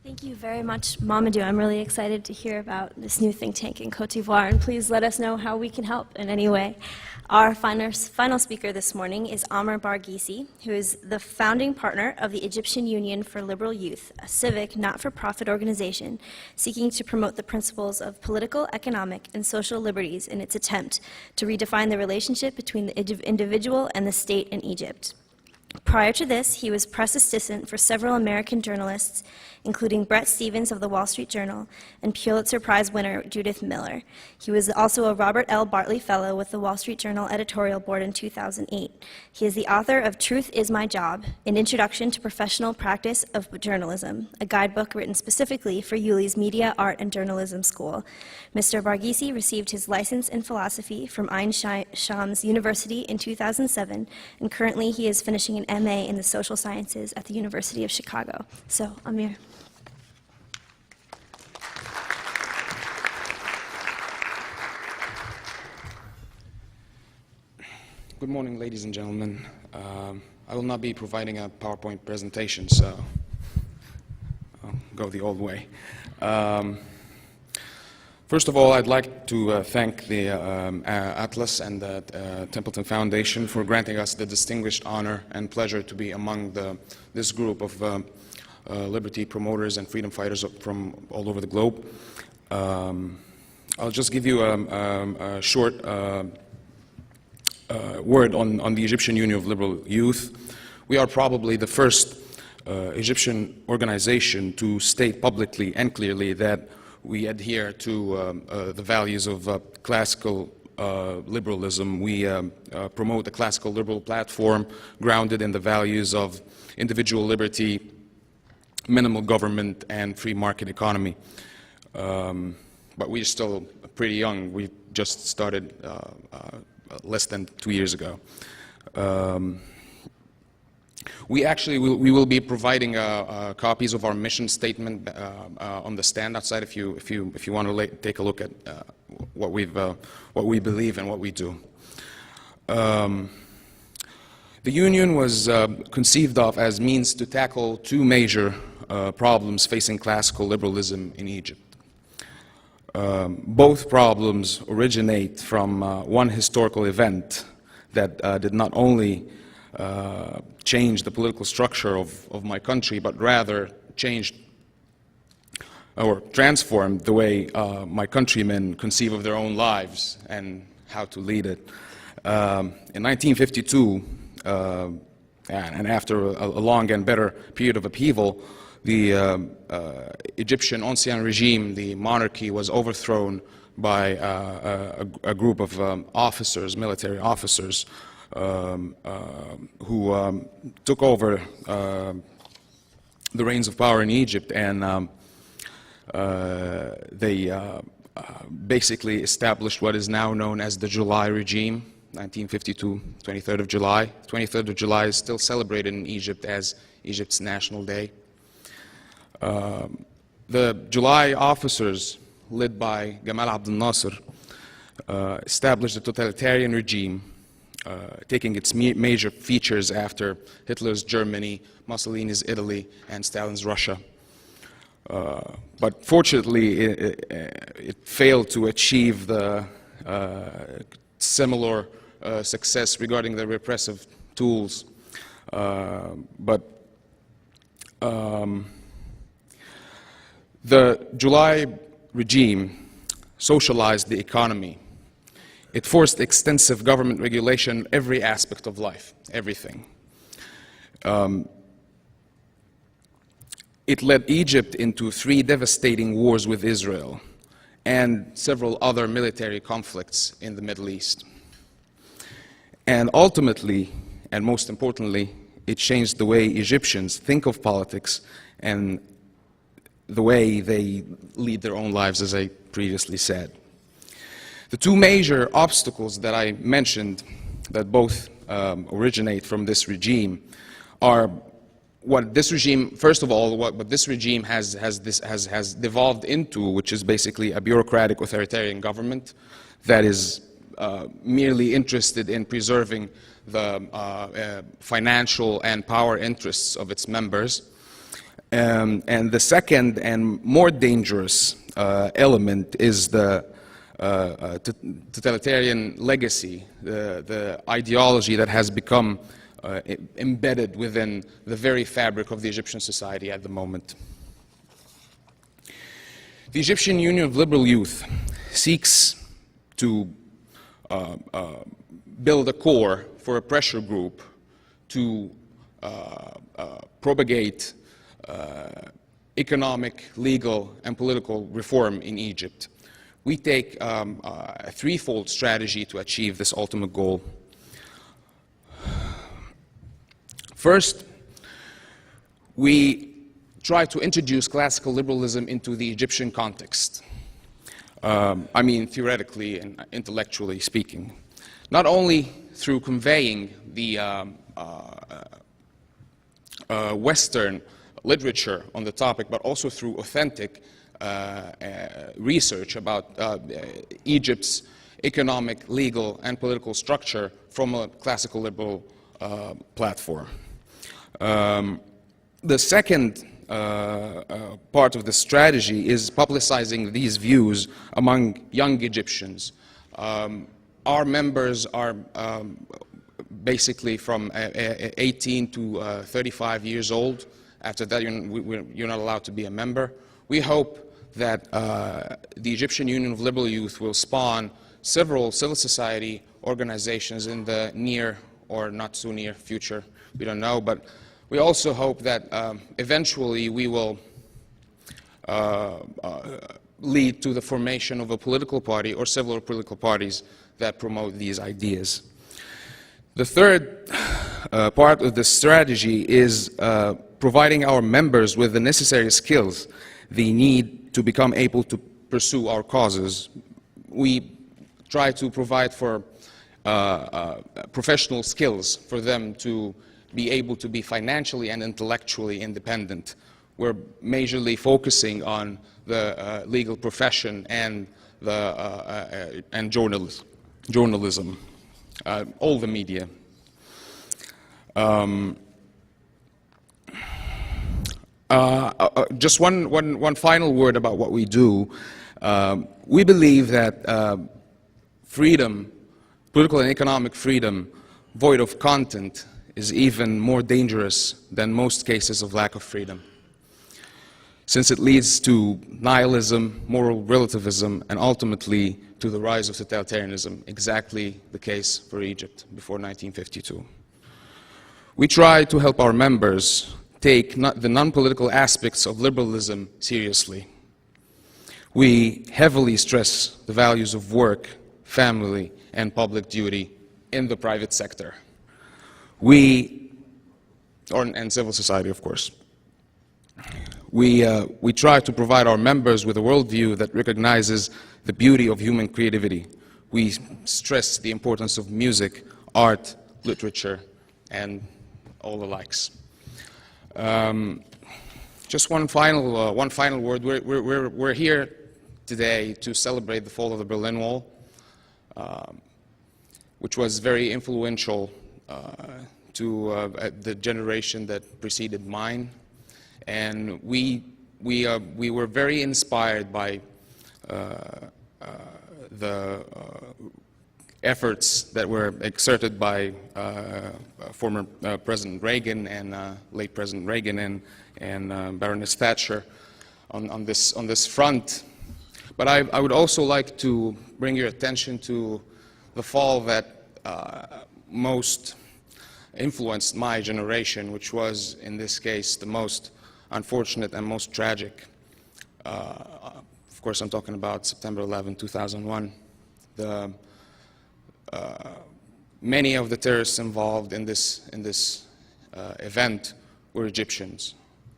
Thank you very much, Mamadou. I'm really excited to hear about this new think tank in Côte d'Ivoire, and please let us know how we can help in any way. Our final speaker this morning is Amr Barghisi, who is the founding partner of the Egyptian Union for Liberal Youth, a civic, not-for-profit organization seeking to promote the principles of political, economic, and social liberties in its attempt to redefine the relationship between the individual and the state in Egypt. Prior to this, he was press assistant for several American journalists, including Bret Stephens of the Wall Street Journal and Pulitzer Prize winner Judith Miller. He was also a Robert L. Bartley Fellow with the Wall Street Journal editorial board in 2008. He is the author of Truth is My Job, an introduction to professional practice of journalism, a guidebook written specifically for ULI's Media, Art, and Journalism School. Mr. Barghisi received his license in philosophy from Ain Shams University in 2007, and currently he is finishing an MA in the social sciences at the University of Chicago. So, Amir. Good morning, ladies and gentlemen. I will not be providing a PowerPoint presentation, so I'll go the old way. First of all, I'd like to thank the Atlas and the Templeton Foundation for granting us the distinguished honor and pleasure to be among this group of liberty promoters and freedom fighters from all over the globe. I'll just give you a short word on the Egyptian Union of Liberal Youth. We are probably the first Egyptian organization to state publicly and clearly that we adhere to the values of classical liberalism. We promote a classical liberal platform grounded in the values of individual liberty, minimal government, and free market economy. But we're still pretty young. We just started less than 2 years ago. We will be providing copies of our mission statement on the stand outside if you want to take a look at what we believe and what we do. The union was conceived of as means to tackle two major problems facing classical liberalism in Egypt. Both problems originate from one historical event that did not only change the political structure of my country, but rather changed or transformed the way my countrymen conceive of their own lives and how to lead it. In 1952, and after a long and better period of upheaval, the Egyptian ancien regime, the monarchy, was overthrown by a group of officers, military officers, who took over the reins of power in Egypt, and they basically established what is now known as the July regime, 1952, 23rd of July. 23rd of July is still celebrated in Egypt as Egypt's national day. The July officers, led by Gamal Abdel Nasser, established a totalitarian regime, taking its major features after Hitler's Germany, Mussolini's Italy, and Stalin's Russia. But fortunately, it failed to achieve the similar success regarding the repressive tools. The July regime socialized the economy. It forced extensive government regulation in every aspect of life, everything. It led Egypt into 3 devastating wars with Israel and several other military conflicts in the Middle East. And ultimately, and most importantly, it changed the way Egyptians think of politics and the way they lead their own lives, as I previously said. The 2 major obstacles that I mentioned that both originate from this regime are what this regime, first of all, what this regime has devolved into, which is basically a bureaucratic authoritarian government that is merely interested in preserving the financial and power interests of its members. And the second and more dangerous element is the totalitarian legacy, the ideology that has become embedded within the very fabric of the Egyptian society at the moment. The Egyptian Union of Liberal Youth seeks to build a core for a pressure group to propagate economic, legal, and political reform in Egypt. We take a threefold strategy to achieve this ultimate goal. First, we try to introduce classical liberalism into the Egyptian context. I mean, theoretically and intellectually speaking. Not only through conveying the Western literature on the topic, but also through authentic research about Egypt's economic, legal, and political structure from a classical liberal platform. The second part of the strategy is publicizing these views among young Egyptians. Our members are basically from 18 to 35 years old. After that, you're not allowed to be a member. We hope that the Egyptian Union of Liberal Youth will spawn several civil society organizations in the near or not so near future. We don't know, but we also hope that eventually we will lead to the formation of a political party or several political parties that promote these ideas. The third part of the strategy is providing our members with the necessary skills they need to become able to pursue our causes. We try to provide for professional skills for them to be able to be financially and intellectually independent. We're majorly focusing on the legal profession and journalism, all the media. Just one final word about what we do. We believe that freedom, political and economic freedom, void of content, is even more dangerous than most cases of lack of freedom, since it leads to nihilism, moral relativism, and ultimately to the rise of totalitarianism, exactly the case for Egypt before 1952. We try to help our members take the non-political aspects of liberalism seriously. We heavily stress the values of work, family, and public duty in the private sector. And civil society, of course. We try to provide our members with a worldview that recognizes the beauty of human creativity. We stress the importance of music, art, literature, and all the likes. Just one final word. We're here today to celebrate the fall of the Berlin Wall, which was very influential to the generation that preceded mine, and we were very inspired by the efforts that were exerted by former President Reagan and late President Reagan and Baroness Thatcher on this front. But I would also like to bring your attention to the fall that most influenced my generation, which was, in this case, the most unfortunate and most tragic. Of course, I'm talking about September 11, 2001. Many of the terrorists involved in this event were Egyptians.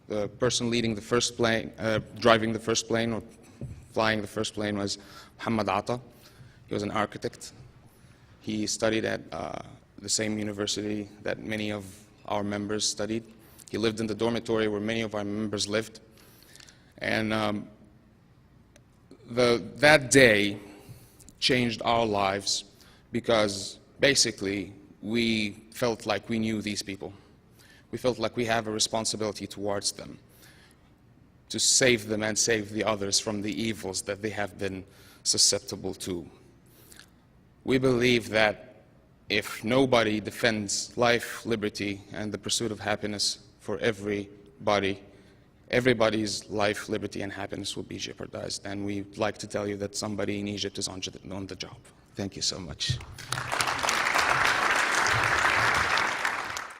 The person leading the first plane, driving the first plane or flying the first plane was Muhammad Atta. He was an architect. He studied at the same university that many of our members studied. He lived in the dormitory where many of our members lived. And that day changed our lives because basically we felt like we knew these people. We felt like we have a responsibility towards them. to save them and save the others from the evils that they have been susceptible to. We believe that if nobody defends life, liberty, and the pursuit of happiness for everybody, everybody's life, liberty, and happiness will be jeopardized. And we'd like to tell you that somebody in Egypt is on the job. Thank you so much.